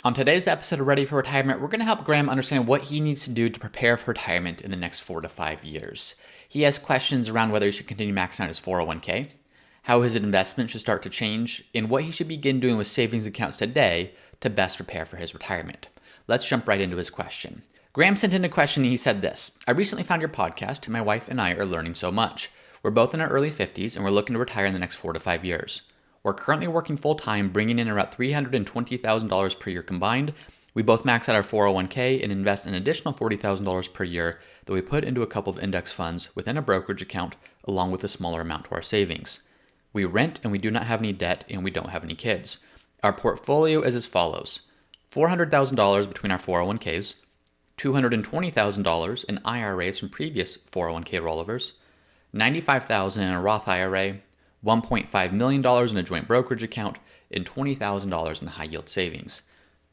On today's episode of Ready for Retirement, we're going to help Graham understand what he needs to do to prepare for retirement in the next 4 to 5 years. He has questions around whether he should continue maxing out his 401k, how his investment should start to change, and what he should begin doing with savings accounts today to best prepare for his retirement. Let's jump right into his question. Graham sent in a question and he said this: I recently found your podcast and my wife and I are learning so much. We're both in our early 50s and we're looking to retire in the next 4 to 5 years. We're currently working full-time, bringing in around $320,000 per year combined. We both max out our 401k and invest an additional $40,000 per year that we put into a couple of index funds within a brokerage account, along with a smaller amount to our savings. We rent and we do not have any debt and we don't have any kids. Our portfolio is as follows: $400,000 between our 401ks, $220,000 in IRAs from previous 401k rollovers, $95,000 in a Roth IRA, $1.5 million in a joint brokerage account, and $20,000 in high-yield savings.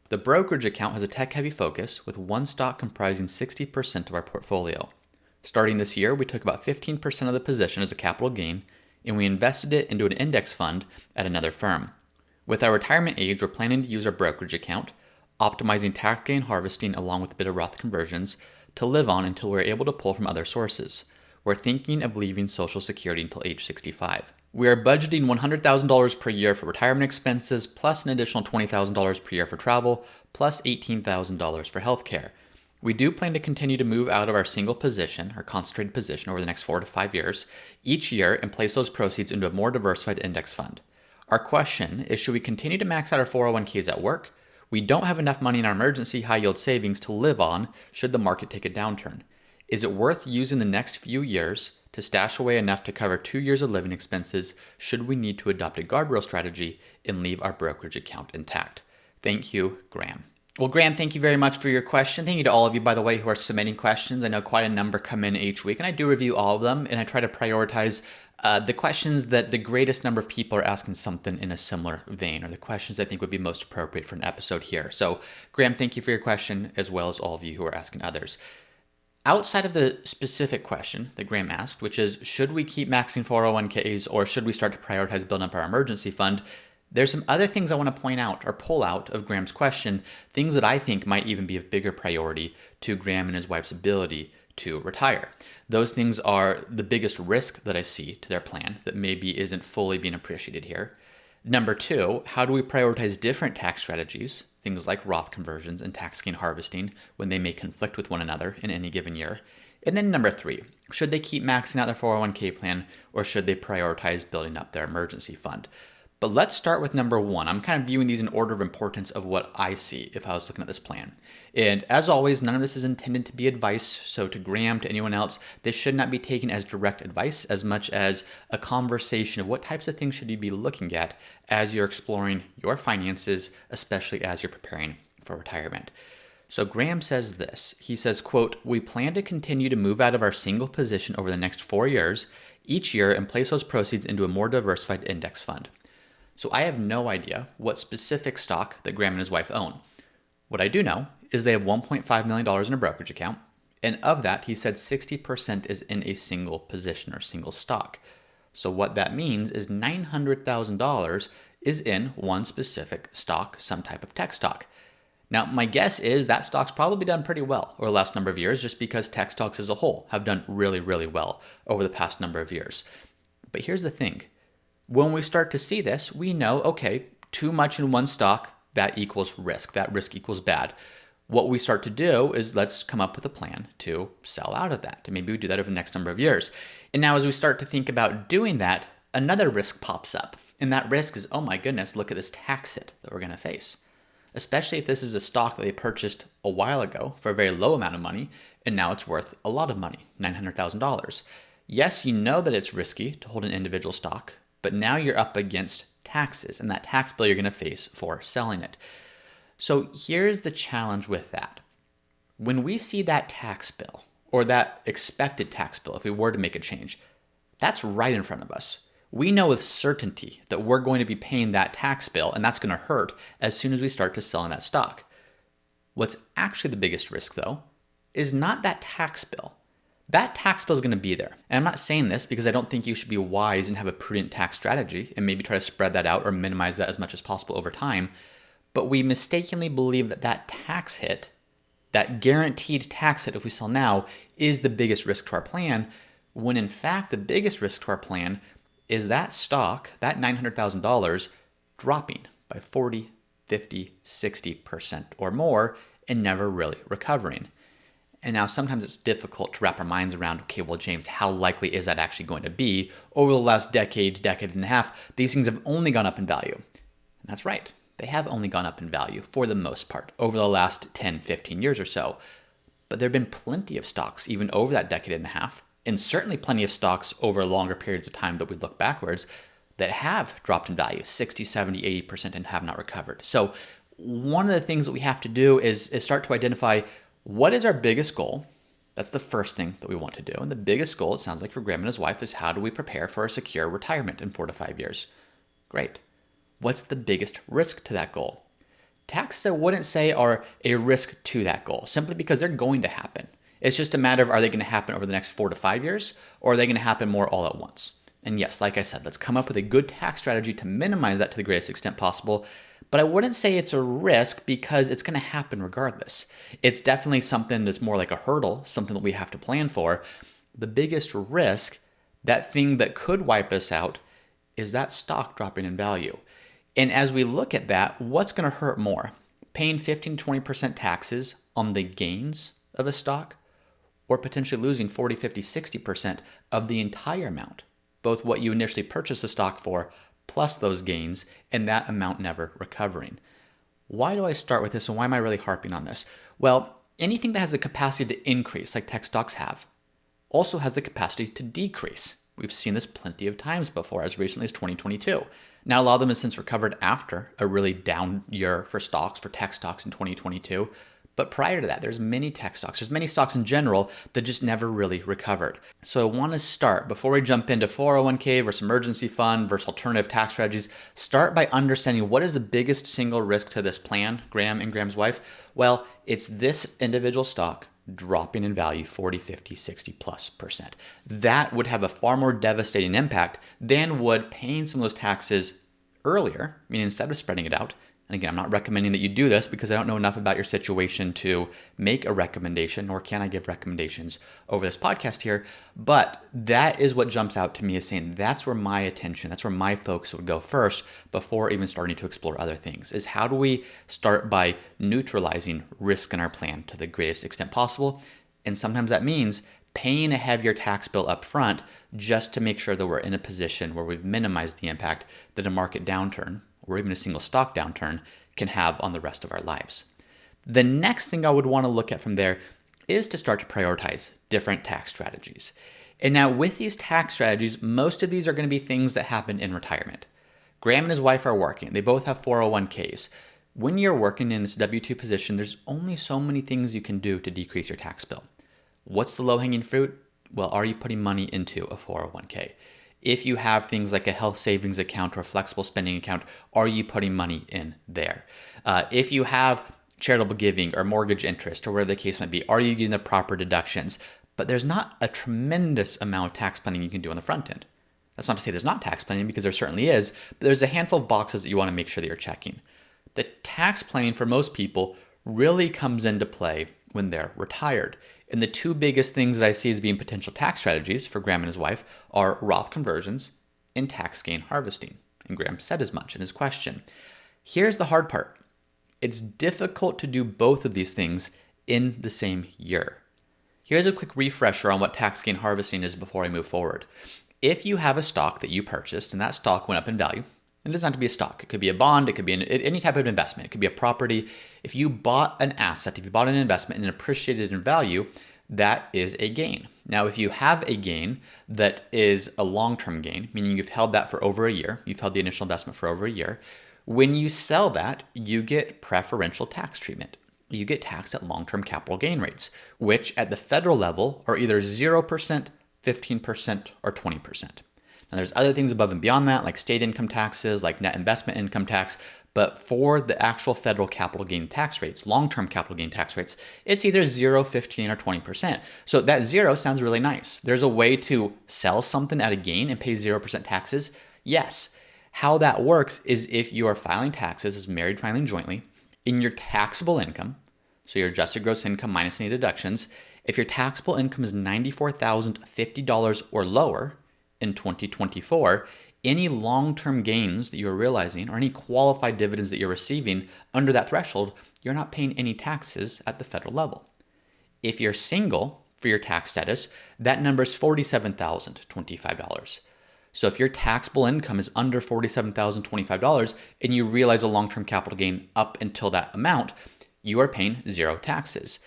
The brokerage account has a tech-heavy focus, with one stock comprising 60% of our portfolio. Starting this year, we took about 15% of the position as a capital gain, and we invested it into an index fund at another firm. With our retirement age, we're planning to use our brokerage account, optimizing tax gain harvesting along with a bit of Roth conversions, to live on until we're able to pull from other sources. We're thinking of leaving Social Security until age 65. We are budgeting $100,000 per year for retirement expenses, plus an additional $20,000 per year for travel, plus $18,000 for healthcare. We do plan to continue to move out of our single position, our concentrated position, over the next 4 to 5 years, each year, and place those proceeds into a more diversified index fund. Our question is, should we continue to max out our 401ks at work? We don't have enough money in our emergency high-yield savings to live on should the market take a downturn. Is it worth using the next few years to stash away enough to cover 2 years of living expenses should we need to adopt a guardrail strategy and leave our brokerage account intact? Thank you, Graham. Well, Graham, thank you very much for your question. Thank you to all of you, by the way, who are submitting questions. I know quite a number come in each week, and I do review all of them, and I try to prioritize the questions that the greatest number of people are asking something in a similar vein, or the questions I think would be most appropriate for an episode here. So, Graham, thank you for your question, as well as all of you who are asking others. Outside of the specific question that Graham asked, which is, should we keep maxing 401ks or should we start to prioritize building up our emergency fund? There's some other things I want to point out or pull out of Graham's question, things that I think might even be of bigger priority to Graham and his wife's ability to retire. Those things are the biggest risk that I see to their plan that maybe isn't fully being appreciated here. Number two, how do we prioritize different tax strategies, things like Roth conversions and tax gain harvesting, when they may conflict with one another in any given year? And then number three, should they keep maxing out their 401k plan or should they prioritize building up their emergency fund? But let's start with number one. I'm kind of viewing these in order of importance of what I see if I was looking at this plan. And as always, none of this is intended to be advice. So to Graham, to anyone else, this should not be taken as direct advice as much as a conversation of what types of things should you be looking at as you're exploring your finances, especially as you're preparing for retirement. So Graham says this. He says, quote, "We plan to continue to move out of our single position over the next 4 years, each year, and place those proceeds into a more diversified index fund." So I have no idea what specific stock that Graham and his wife own. What I do know is they have $1.5 million in a brokerage account. And of that, he said 60% is in a single position or single stock. So what that means is $900,000 is in one specific stock, some type of tech stock. Now, my guess is that stock's probably done pretty well over the last number of years, just because tech stocks as a whole have done really, really well over the past number of years. But here's the thing. When we start to see this, we know, okay, too much in one stock, that equals risk. That risk equals bad. What we start to do is let's come up with a plan to sell out of that. And maybe we do that over the next number of years. And now as we start to think about doing that, another risk pops up. And that risk is, oh my goodness, look at this tax hit that we're going to face. Especially if this is a stock that they purchased a while ago for a very low amount of money, and now it's worth a lot of money, $900,000. Yes, you know that it's risky to hold an individual stock, but now you're up against taxes and that tax bill you're going to face for selling it. So here's the challenge with that. When we see that tax bill or that expected tax bill, if we were to make a change, that's right in front of us. We know with certainty that we're going to be paying that tax bill, and that's going to hurt as soon as we start to sell in that stock. What's actually the biggest risk, though, is not that tax bill. That tax bill is going to be there. And I'm not saying this because I don't think you should be wise and have a prudent tax strategy and maybe try to spread that out or minimize that as much as possible over time. but we mistakenly believe that that tax hit, that guaranteed tax hit if we sell now, is the biggest risk to our plan, when in fact the biggest risk to our plan is that stock, that $900,000, dropping by 40, 50, 60% or more and never really recovering. And now sometimes it's difficult to wrap our minds around, okay, well, James, how likely is that actually going to be? Over the last decade and a half, these things have only gone up in value. And that's right. They have only gone up in value for the most part over the last 10, 15 years or so. But there have been plenty of stocks even over that decade and a half, and certainly plenty of stocks over longer periods of time that we look backwards, that have dropped in value 60, 70, 80% and have not recovered. So one of the things that we have to do is start to identify what is our biggest goal. That's the first thing that we want to do. And the biggest goal, it sounds like for Graham and his wife, is how do we prepare for a secure retirement in 4 to 5 years? Great. What's the biggest risk to that goal? Taxes, I wouldn't say, are a risk to that goal, simply because they're going to happen. It's just a matter of, are they going to happen over the next 4 to 5 years, or are they going to happen more all at once? And yes, like I said, let's come up with a good tax strategy to minimize that to the greatest extent possible. But I wouldn't say it's a risk because it's going to happen regardless. It's definitely something that's more like a hurdle, something that we have to plan for. The biggest risk, that thing that could wipe us out, is that stock dropping in value. And as we look at that, what's going to hurt more? Paying 15 to 20% taxes on the gains of a stock, or potentially losing 40, 50, 60% of the entire amount, both what you initially purchased the stock for plus those gains, and that amount never recovering. Why do I start with this, and why am I really harping on this? Well, anything that has the capacity to increase, like tech stocks have, also has the capacity to decrease. We've seen this plenty of times before, as recently as 2022. Now, a lot of them have since recovered after a really down year for stocks, for tech stocks in 2022. But prior to that, there's many tech stocks, there's many stocks in general that just never really recovered. So I want to start, before we jump into 401k versus emergency fund versus alternative tax strategies, start by understanding what is the biggest single risk to this plan, Graham and Graham's wife. Well, it's this individual stock dropping in value 40, 50, 60 plus percent. That would have a far more devastating impact than would paying some of those taxes earlier, meaning instead of spreading it out. And again, I'm not recommending that you do this because I don't know enough about your situation to make a recommendation, nor can I give recommendations over this podcast here. But that is what jumps out to me as saying that's where my attention, that's where my focus would go first before even starting to explore other things, is how do we start by neutralizing risk in our plan to the greatest extent possible. And sometimes that means paying a heavier tax bill up front just to make sure that we're in a position where we've minimized the impact that a market downturn or even a single stock downturn can have on the rest of our lives. The next thing I would want to look at from there is to start to prioritize different tax strategies. And now with these tax strategies, most of these are going to be things that happen in retirement. Graham and his wife are working. They both have 401ks. When you're working in this W-2 position, there's only so many things you can do to decrease your tax bill. What's the low-hanging fruit? Well, are you putting money into a 401k? If you have things like a health savings account or a flexible spending account, are you putting money in there? If you have charitable giving or mortgage interest or whatever the case might be, are you getting the proper deductions? But there's not a tremendous amount of tax planning you can do on the front end. That's not to say there's not tax planning, because there certainly is, but there's a handful of boxes that you want to make sure that you're checking. The tax planning for most people really comes into play when they're retired. And the two biggest things that I see as being potential tax strategies for Graham and his wife are Roth conversions and tax gain harvesting. And Graham said as much in his question. Here's the hard part. It's difficult to do both of these things in the same year. Here's a quick refresher on what tax gain harvesting is before I move forward. If you have a stock that you purchased and that stock went up in value, and it doesn't have to be a stock. It could be a bond. It could be any type of investment. It could be a property. If you bought an asset, if you bought an investment and it appreciated in value, that is a gain. Now, if you have a gain that is a long-term gain, meaning you've held that for over a year, you've held the initial investment for over a year, when you sell that, you get preferential tax treatment. You get taxed at long-term capital gain rates, which at the federal level are either 0%, 15%, or 20%. Now, there's other things above and beyond that, like state income taxes, like net investment income tax. But for the actual federal capital gain tax rates, long-term capital gain tax rates, it's either 0, 15, or 20%. So that 0 sounds really nice. There's a way to sell something at a gain and pay 0% taxes. Yes. How that works is if you are filing taxes as married filing jointly, in your taxable income, so your adjusted gross income minus any deductions, if your taxable income is $94,050 or lower in 2024, any long-term gains that you're realizing or any qualified dividends that you're receiving under that threshold, you're not paying any taxes at the federal level. If you're single for your tax status, that number is $47,025. So if your taxable income is under $47,025 and you realize a long-term capital gain up until that amount, you are paying zero taxes.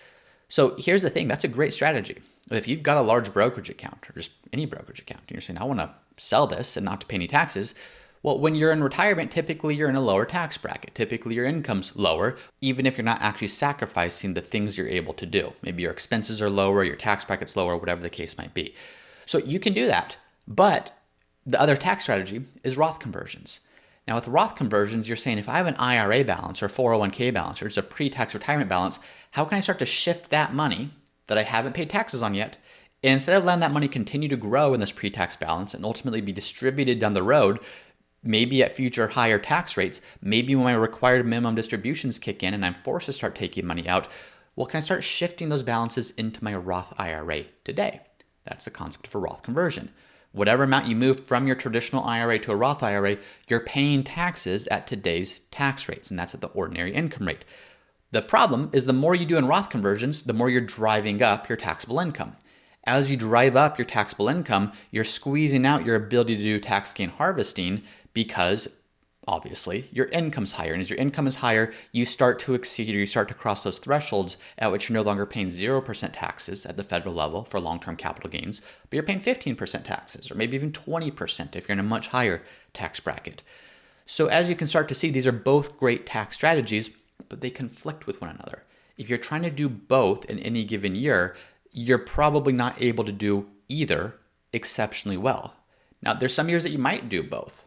So here's the thing, that's a great strategy. If you've got a large brokerage account or just any brokerage account and you're saying, I want to sell this and not to pay any taxes, well, when you're in retirement, typically you're in a lower tax bracket. Typically your income's lower, even if you're not actually sacrificing the things you're able to do. Maybe your expenses are lower, your tax bracket's lower, whatever the case might be. So you can do that, but the other tax strategy is Roth conversions. Now with Roth conversions, you're saying if I have an IRA balance or 401k balance or just a pre-tax retirement balance, how can I start to shift that money that I haven't paid taxes on yet? And instead of letting that money continue to grow in this pre-tax balance and ultimately be distributed down the road, maybe at future higher tax rates, maybe when my required minimum distributions kick in and I'm forced to start taking money out, well, can I start shifting those balances into my Roth IRA today? That's the concept of a Roth conversion. Whatever amount you move from your traditional IRA to a Roth IRA, you're paying taxes at today's tax rates, and that's at the ordinary income rate. The problem is the more you do in Roth conversions, the more you're driving up your taxable income. As you drive up your taxable income, you're squeezing out your ability to do tax gain harvesting because obviously your income's higher. And as your income is higher, you start to exceed or you start to cross those thresholds at which you're no longer paying 0% taxes at the federal level for long-term capital gains, but you're paying 15% taxes or maybe even 20% if you're in a much higher tax bracket. So as you can start to see, these are both great tax strategies, but they conflict with one another. If you're trying to do both in any given year, you're probably not able to do either exceptionally well. Now, there's some years that you might do both,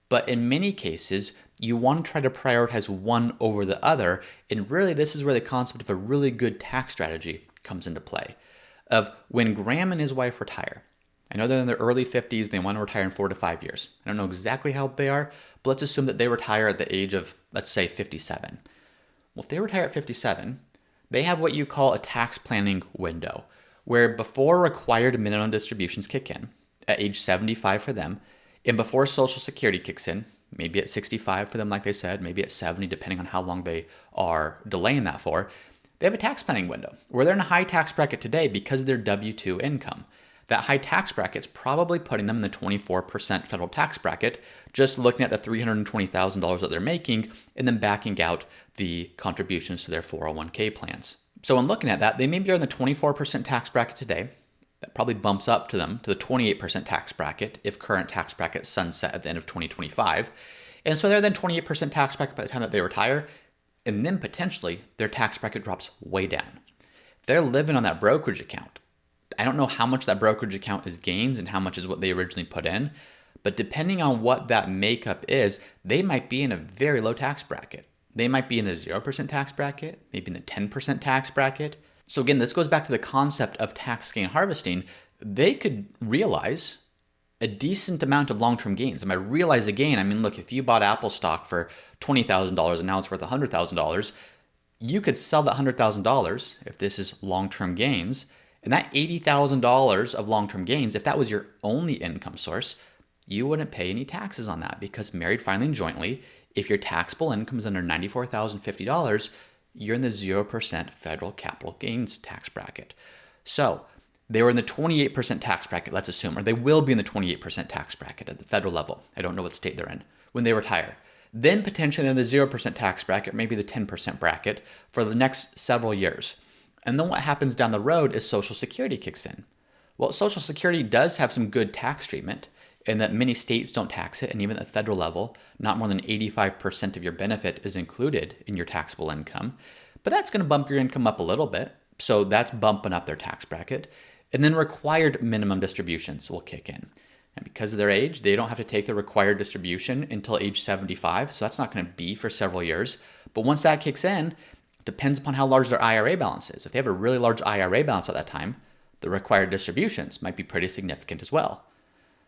but in many cases, you want to try to prioritize one over the other, and really this is where the concept of a really good tax strategy comes into play. Of when Graham and his wife retire, I know they're in their early 50s, and they want to retire in 4 to 5 years. I don't know exactly how old they are, but let's assume that they retire at the age of, let's say, 57. Well, if they retire at 57, they have what you call a tax planning window, where before required minimum distributions kick in, at age 75 for them, and before Social Security kicks in, maybe at 65 for them, like they said, maybe at 70, depending on how long they are delaying that for, they have a tax planning window where they're in a high tax bracket today because of their W-2 income. That high tax bracket's probably putting them in the 24% federal tax bracket, just looking at the $320,000 that they're making and then backing out the contributions to their 401k plans. So when looking at that, they maybe are in the 24% tax bracket today. That probably bumps up to them to the 28% tax bracket if current tax brackets sunset at the end of 2025. And so they're then 28% tax bracket by the time that they retire, and then potentially their tax bracket drops way down. If they're living on that brokerage account, I don't know how much that brokerage account is gains and how much is what they originally put in, but depending on what that makeup is, they might be in a very low tax bracket. They might be in the 0% tax bracket, maybe in the 10% tax bracket. So again, this goes back to the concept of tax gain harvesting. They could realize a decent amount of long-term gains. And by realize a gain, I mean, look, if you bought Apple stock for $20,000 and now it's worth $100,000, you could sell that $100,000 if this is long-term gains. And that $80,000 of long-term gains, if that was your only income source, you wouldn't pay any taxes on that because married filing jointly, if your taxable income is under $94,050, you're in the 0% federal capital gains tax bracket. So they were in the 28% tax bracket, let's assume, or they will be in the 28% tax bracket at the federal level. I don't know what state they're in when they retire. Then potentially in the 0% tax bracket, maybe the 10% bracket for the next several years. And then what happens down the road is Social Security kicks in. Well, Social Security does have some good tax treatment in that many states don't tax it, and even at the federal level, not more than 85% of your benefit is included in your taxable income. But that's going to bump your income up a little bit, so that's bumping up their tax bracket. And then required minimum distributions will kick in. And because of their age, they don't have to take the required distribution until age 75, so that's not going to be for several years. But once that kicks in, it depends upon how large their IRA balance is. If they have a really large IRA balance at that time, the required distributions might be pretty significant as well.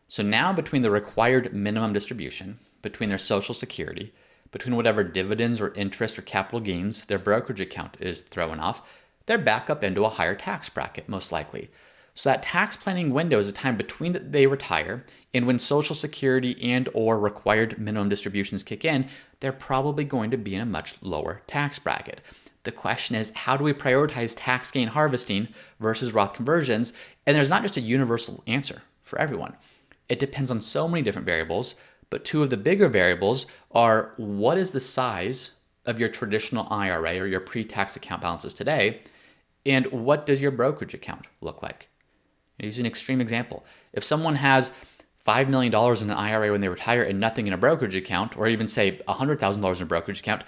So now between the required minimum distribution, between their Social Security, between whatever dividends or interest or capital gains their brokerage account is throwing off, they're back up into a higher tax bracket, most likely. So that tax planning window is a time between that they retire and when Social Security and or required minimum distributions kick in, they're probably going to be in a much lower tax bracket. The question is, how do we prioritize tax gain harvesting versus Roth conversions? And there's not just a universal answer for everyone. It depends on so many different variables, but two of the bigger variables are what is the size of your traditional IRA or your pre-tax account balances today, and what does your brokerage account look like? Use an extreme example. If someone has $5 million in an IRA when they retire and nothing in a brokerage account, or even say $100,000 in a brokerage account,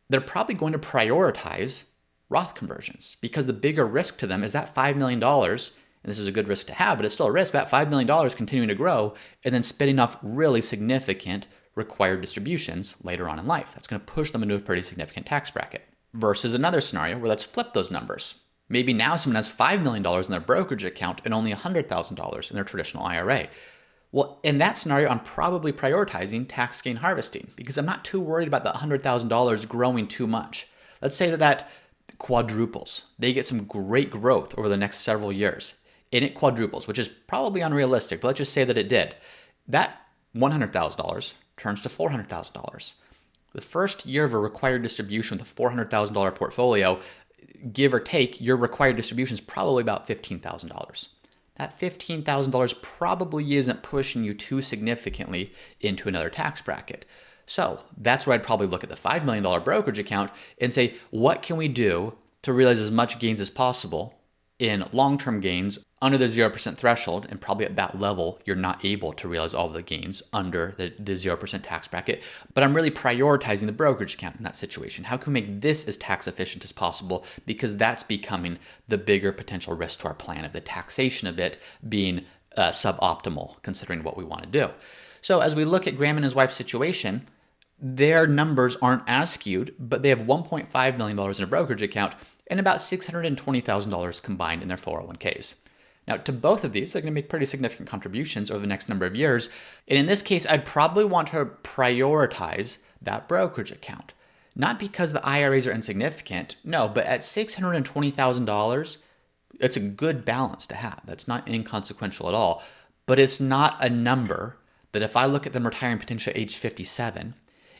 they're probably going to prioritize Roth conversions because the bigger risk to them is that $5 million, and this is a good risk to have, but it's still a risk, that $5 million continuing to grow and then spitting off really significant required distributions later on in life. That's going to push them into a pretty significant tax bracket. Versus another scenario where let's flip those numbers. Maybe now someone has $5 million in their brokerage account and only $100,000 in their traditional IRA. Well, in that scenario, I'm probably prioritizing tax gain harvesting because I'm not too worried about the $100,000 growing too much. Let's say that quadruples. They get some great growth over the next several years, and it quadruples, which is probably unrealistic, but let's just say that it did. That $100,000 turns to $400,000. The first year of a required distribution with a $400,000 portfolio, give or take, your required distribution is probably about $15,000. That $15,000 probably isn't pushing you too significantly into another tax bracket. So that's where I'd probably look at the $5 million brokerage account and say, what can we do to realize as much gains as possible in long-term gains under the 0% threshold? And probably at that level, you're not able to realize all the gains under the 0% tax bracket. But I'm really prioritizing the brokerage account in that situation. How can we make this as tax efficient as possible? Because that's becoming the bigger potential risk to our plan of the taxation of it being suboptimal considering what we want to do. So as we look at Graham and his wife's situation, their numbers aren't as skewed, but they have $1.5 million in a brokerage account and about $620,000 combined in their 401ks. Now, to both of these, they're going to make pretty significant contributions over the next number of years. And in this case, I'd probably want to prioritize that brokerage account. Not because the IRAs are insignificant, no, but at $620,000, it's a good balance to have. That's not inconsequential at all. But it's not a number that if I look at them retiring potentially at age 57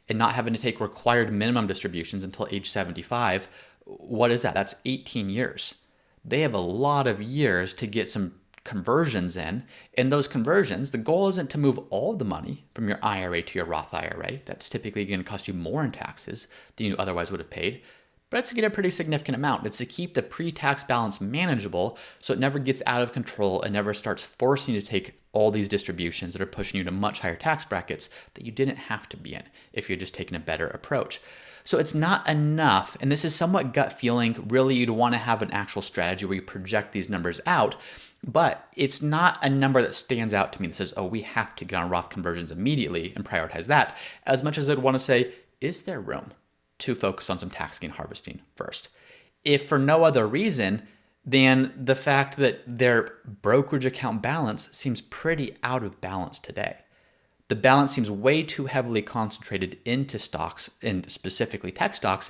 and not having to take required minimum distributions until age 75, what is that? That's 18 years. They have a lot of years to get some conversions in. And those conversions, the goal isn't to move all the money from your IRA to your Roth IRA. That's typically going to cost you more in taxes than you otherwise would have paid. But it's to get a pretty significant amount. It's to keep the pre-tax balance manageable so it never gets out of control and never starts forcing you to take all these distributions that are pushing you to much higher tax brackets that you didn't have to be in if you're just taking a better approach. So it's not enough, and this is somewhat gut feeling. Really, you'd want to have an actual strategy where you project these numbers out, but it's not a number that stands out to me that says, oh, we have to get on Roth conversions immediately and prioritize that, as much as I'd want to say, is there room to focus on some tax gain harvesting first? If for no other reason than the fact that their brokerage account balance seems pretty out of balance today. The balance seems way too heavily concentrated into stocks and specifically tech stocks.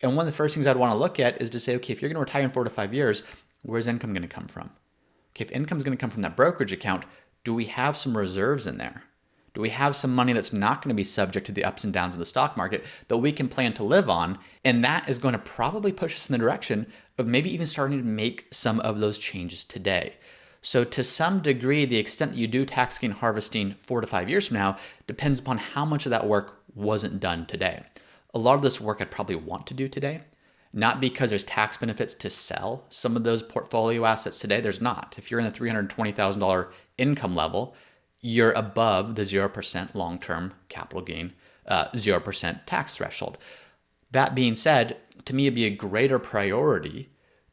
And one of the first things I'd want to look at is to say, okay, if you're going to retire in 4 to 5 years, where's income going to come from? Okay, if income is going to come from that brokerage account, do we have some reserves in there? Do we have some money that's not going to be subject to the ups and downs of the stock market that we can plan to live on? And that is going to probably push us in the direction of maybe even starting to make some of those changes today. So to some degree, the extent that you do tax gain harvesting 4 to 5 years from now depends upon how much of that work wasn't done today. A lot of this work I'd probably want to do today, not because there's tax benefits to sell some of those portfolio assets today. There's not. If you're in the $320,000 income level, you're above the 0% long-term capital gain, 0% tax threshold. That being said, to me, it'd be a greater priority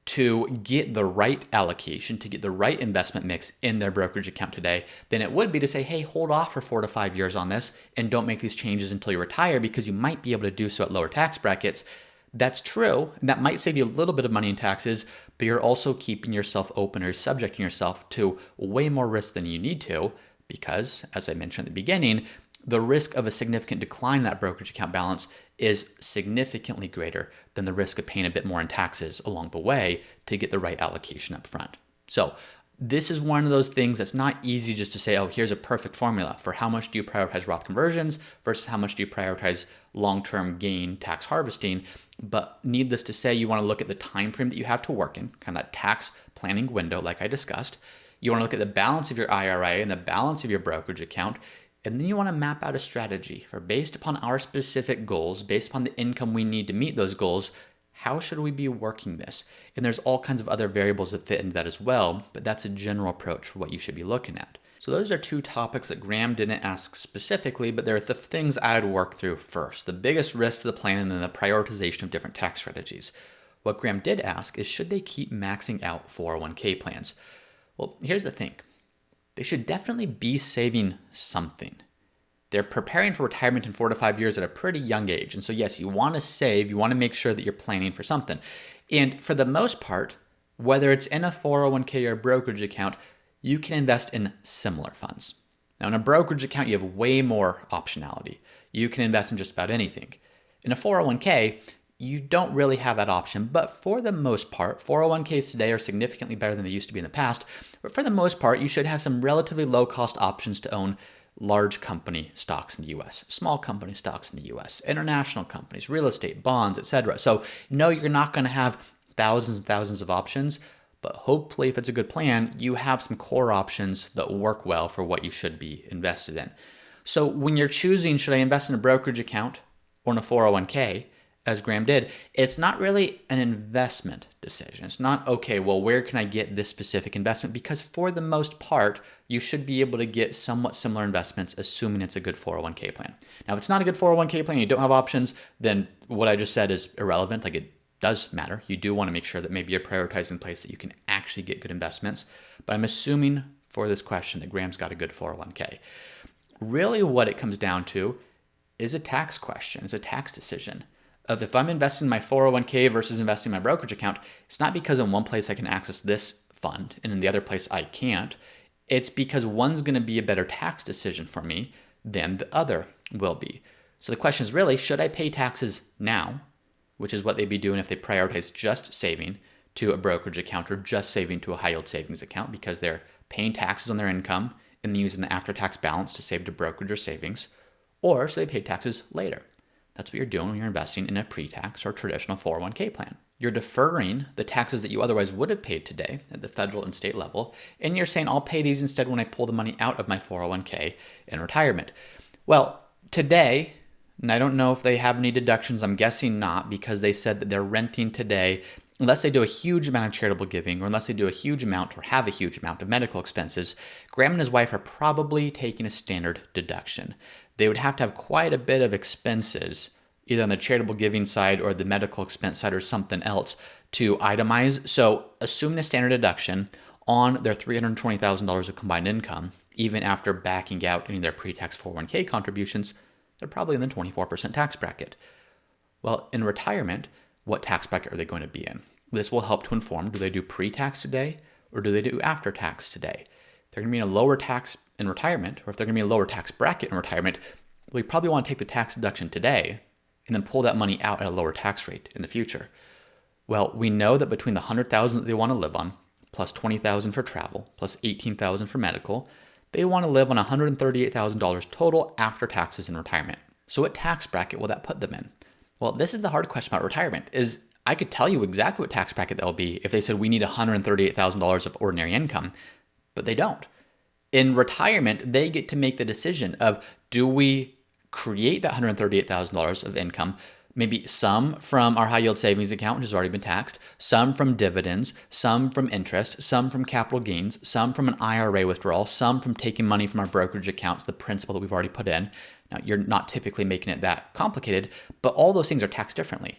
to get the right allocation, to get the right investment mix in their brokerage account today than it would be to say, hey, hold off for 4 to 5 years on this and don't make these changes until you retire because you might be able to do so at lower tax brackets. That's true. And that might save you a little bit of money in taxes, but you're also keeping yourself open or subjecting yourself to way more risk than you need to because, as I mentioned at the beginning, the risk of a significant decline in that brokerage account balance is significantly greater than the risk of paying a bit more in taxes along the way to get the right allocation up front. So this is one of those things that's not easy just to say, oh, here's a perfect formula for how much do you prioritize Roth conversions versus how much do you prioritize long-term gain tax harvesting. But needless to say, you want to look at the time frame that you have to work in, kind of that tax planning window like I discussed. You want to look at the balance of your IRA and the balance of your brokerage account. And then you want to map out a strategy for, based upon our specific goals, based upon the income we need to meet those goals, how should we be working this? And there's all kinds of other variables that fit into that as well, but that's a general approach for what you should be looking at. So those are two topics that Graham didn't ask specifically, but they're the things I'd work through first. The biggest risks of the plan and then the prioritization of different tax strategies. What Graham did ask is, should they keep maxing out 401k plans? Well, here's the thing. They should definitely be saving something. They're preparing for retirement in 4 to 5 years at a pretty young age. And so yes, you want to save, you want to make sure that you're planning for something. And for the most part, whether it's in a 401k or a brokerage account, you can invest in similar funds. Now in a brokerage account, you have way more optionality. You can invest in just about anything. In a 401k, you don't really have that option, but for the most part, 401ks today are significantly better than they used to be in the past. But for the most part, you should have some relatively low-cost options to own large company stocks in the US, small company stocks in the US, international companies, real estate, bonds, etc. So no, you're not going to have thousands and thousands of options, but hopefully if it's a good plan, you have some core options that work well for what you should be invested in. So when you're choosing, should I invest in a brokerage account or in a 401k, as Graham did, it's not really an investment decision. It's not, okay, well, where can I get this specific investment? Because for the most part, you should be able to get somewhat similar investments, assuming it's a good 401k plan. Now, if it's not a good 401k plan, you don't have options, then what I just said is irrelevant. Like, it does matter. You do want to make sure that maybe you're prioritizing a place that you can actually get good investments. But I'm assuming for this question that Graham's got a good 401k. Really what it comes down to is a tax question. It's a tax decision. Of if I'm investing in my 401k versus investing in my brokerage account, it's not because in one place I can access this fund and in the other place I can't. It's because one's going to be a better tax decision for me than the other will be. So the question is really, should I pay taxes now, which is what they'd be doing if they prioritize just saving to a brokerage account or just saving to a high yield savings account because they're paying taxes on their income and then using the after-tax balance to save to brokerage or savings, or should they pay taxes later? That's what you're doing when you're investing in a pre-tax or traditional 401k plan. You're deferring the taxes that you otherwise would have paid today at the federal and state level, and you're saying, I'll pay these instead when I pull the money out of my 401k in retirement. Well, today, and I don't know if they have any deductions, I'm guessing not, because they said that they're renting today, unless they do a huge amount of charitable giving, or unless they do a huge amount or have a huge amount of medical expenses, Graham and his wife are probably taking a standard deduction. They would have to have quite a bit of expenses, either on the charitable giving side or the medical expense side or something else to itemize. So assuming a standard deduction on their $320,000 of combined income, even after backing out any of their pre-tax 401k contributions, they're probably in the 24% tax bracket. Well, in retirement, what tax bracket are they going to be in? This will help to inform, do they do pre-tax today or do they do after-tax today? If they're going to be in a lower tax in retirement, or if they're going to be in a lower tax bracket in retirement, well, you probably want to take the tax deduction today and then pull that money out at a lower tax rate in the future. Well, we know that between the $100,000 that they want to live on, plus $20,000 for travel, plus $18,000 for medical, they want to live on $138,000 total after taxes in retirement. So what tax bracket will that put them in? Well, this is the hard question about retirement, is I could tell you exactly what tax bracket they'll be if they said we need $138,000 of ordinary income, but they don't. In retirement, they get to make the decision of, do we create that $138,000 of income, maybe some from our high yield savings account, which has already been taxed, some from dividends, some from interest, some from capital gains, some from an IRA withdrawal, some from taking money from our brokerage accounts, the principal that we've already put in. Now, you're not typically making it that complicated, but all those things are taxed differently.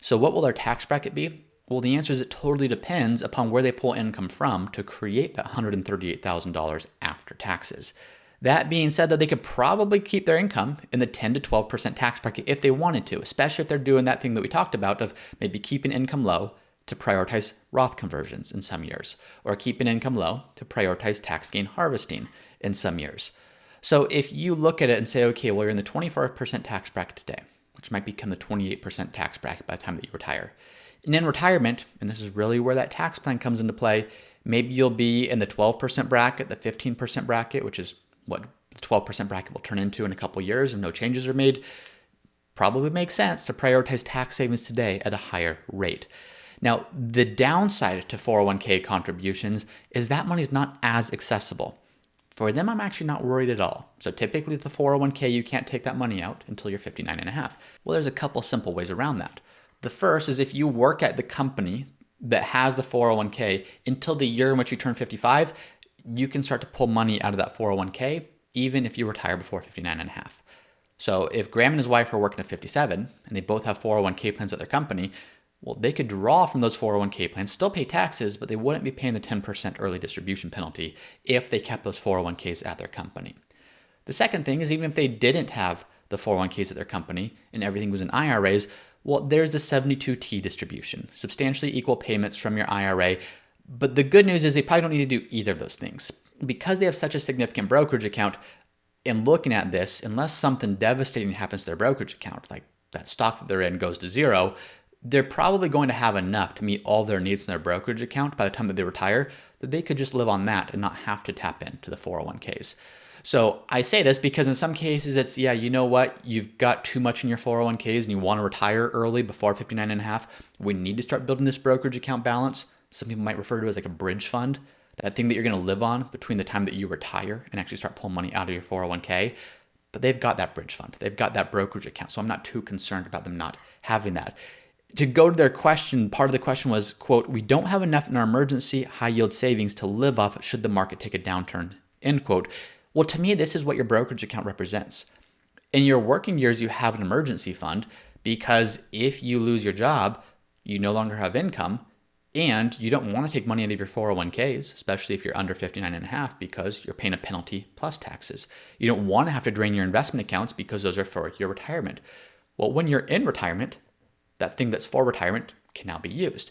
So what will their tax bracket be? Well, the answer is it totally depends upon where they pull income from to create that $138,000 after taxes. That being said, that they could probably keep their income in the 10 to 12% tax bracket if they wanted to, especially if they're doing that thing that we talked about of maybe keeping income low to prioritize Roth conversions in some years, or keeping income low to prioritize tax gain harvesting in some years. So if you look at it and say, okay, well, you're in the 24% tax bracket today, which might become the 28% tax bracket by the time that you retire. And in retirement, and this is really where that tax plan comes into play, maybe you'll be in the 12% bracket, the 15% bracket, which is what the 12% bracket will turn into in a couple years if no changes are made. Probably makes sense to prioritize tax savings today at a higher rate. Now, the downside to 401k contributions is that money's not as accessible. For them, I'm actually not worried at all. So typically the 401k, you can't take that money out until you're 59 and a half. Well, there's a couple simple ways around that. The first is if you work at the company that has the 401k until the year in which you turn 55, you can start to pull money out of that 401k, even if you retire before 59 and a half. So if Graham and his wife are working at 57 and they both have 401k plans at their company, well, they could draw from those 401k plans, still pay taxes, but they wouldn't be paying the 10% early distribution penalty if they kept those 401ks at their company. The second thing is even if they didn't have the 401ks at their company and everything was in IRAs, well, there's the 72T distribution, substantially equal payments from your IRA. But the good news is they probably don't need to do either of those things. Because they have such a significant brokerage account, in looking at this, unless something devastating happens to their brokerage account, like that stock that they're in goes to zero, they're probably going to have enough to meet all their needs in their brokerage account by the time that they retire that they could just live on that and not have to tap into the 401ks. So I say this because in some cases it's, yeah, you know what, you've got too much in your 401ks and you want to retire early before 59 and a half. We need to start building this brokerage account balance. Some people might refer to it as like a bridge fund, that thing that you're going to live on between the time that you retire and actually start pulling money out of your 401k. But they've got that bridge fund. They've got that brokerage account. So I'm not too concerned about them not having that. To go to their question, part of the question was, quote, we don't have enough in our emergency high yield savings to live off should the market take a downturn, end quote. Well, to me, this is what your brokerage account represents. In your working years, you have an emergency fund because if you lose your job, you no longer have income and you don't want to take money out of your 401ks, especially if you're under 59 and a half because you're paying a penalty plus taxes. You don't want to have to drain your investment accounts because those are for your retirement. Well, when you're in retirement, that thing that's for retirement can now be used.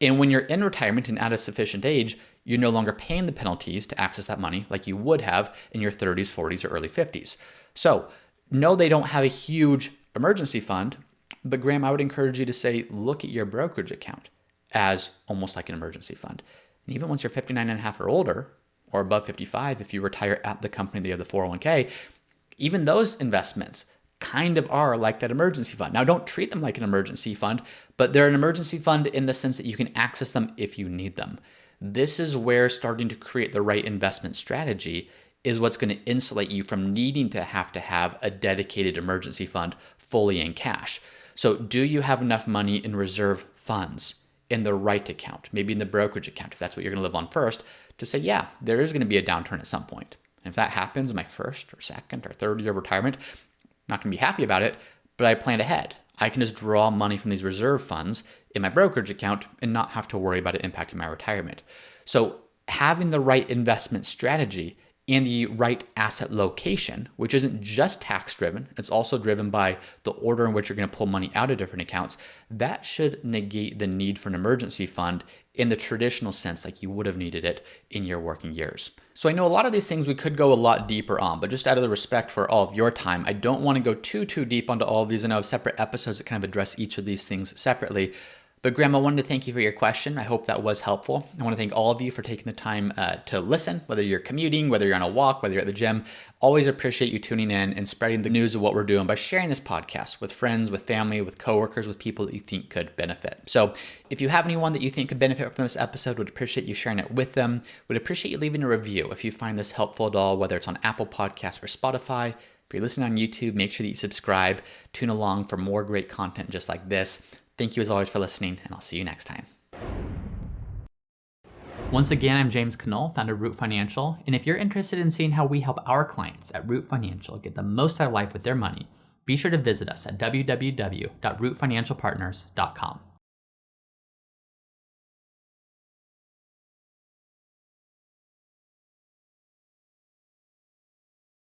And when you're in retirement and at a sufficient age, you're no longer paying the penalties to access that money like you would have in your 30s, 40s, or early 50s. So no, they don't have a huge emergency fund, but Graham, I would encourage you to say, look at your brokerage account as almost like an emergency fund. And even once you're 59 and a half or older, or above 55, if you retire at the company that you have the 401k, even those investments kind of are like that emergency fund. Now, don't treat them like an emergency fund, but they're an emergency fund in the sense that you can access them if you need them. This is where starting to create the right investment strategy is what's going to insulate you from needing to have a dedicated emergency fund fully in cash. So do you have enough money in reserve funds in the right account, maybe in the brokerage account, if that's what you're going to live on first, to say, yeah, there is going to be a downturn at some point. And if that happens in my first or second or third year of retirement, not going to be happy about it, but I planned ahead. I can just draw money from these reserve funds in my brokerage account and not have to worry about it impacting my retirement. So having the right investment strategy and the right asset location, which isn't just tax driven, it's also driven by the order in which you're going to pull money out of different accounts, that should negate the need for an emergency fund in the traditional sense like you would have needed it in your working years. So I know a lot of these things we could go a lot deeper on, but just out of the respect for all of your time, I don't want to go too deep onto all of these. I know I have separate episodes that kind of address each of these things separately. But Graham, I wanted to thank you for your question. I hope that was helpful. I want to thank all of you for taking the time to listen, whether you're commuting, whether you're on a walk, whether you're at the gym. Always appreciate you tuning in and spreading the news of what we're doing by sharing this podcast with friends, with family, with coworkers, with people that you think could benefit. So if you have anyone that you think could benefit from this episode, would appreciate you sharing it with them. Would appreciate you leaving a review if you find this helpful at all, whether it's on Apple Podcasts or Spotify. If you're listening on YouTube, make sure that you subscribe, tune along for more great content just like this. Thank you as always for listening, and I'll see you next time. Once again, I'm James Knoll, founder of Root Financial, and if you're interested in seeing how we help our clients at Root Financial get the most out of life with their money, be sure to visit us at www.rootfinancialpartners.com.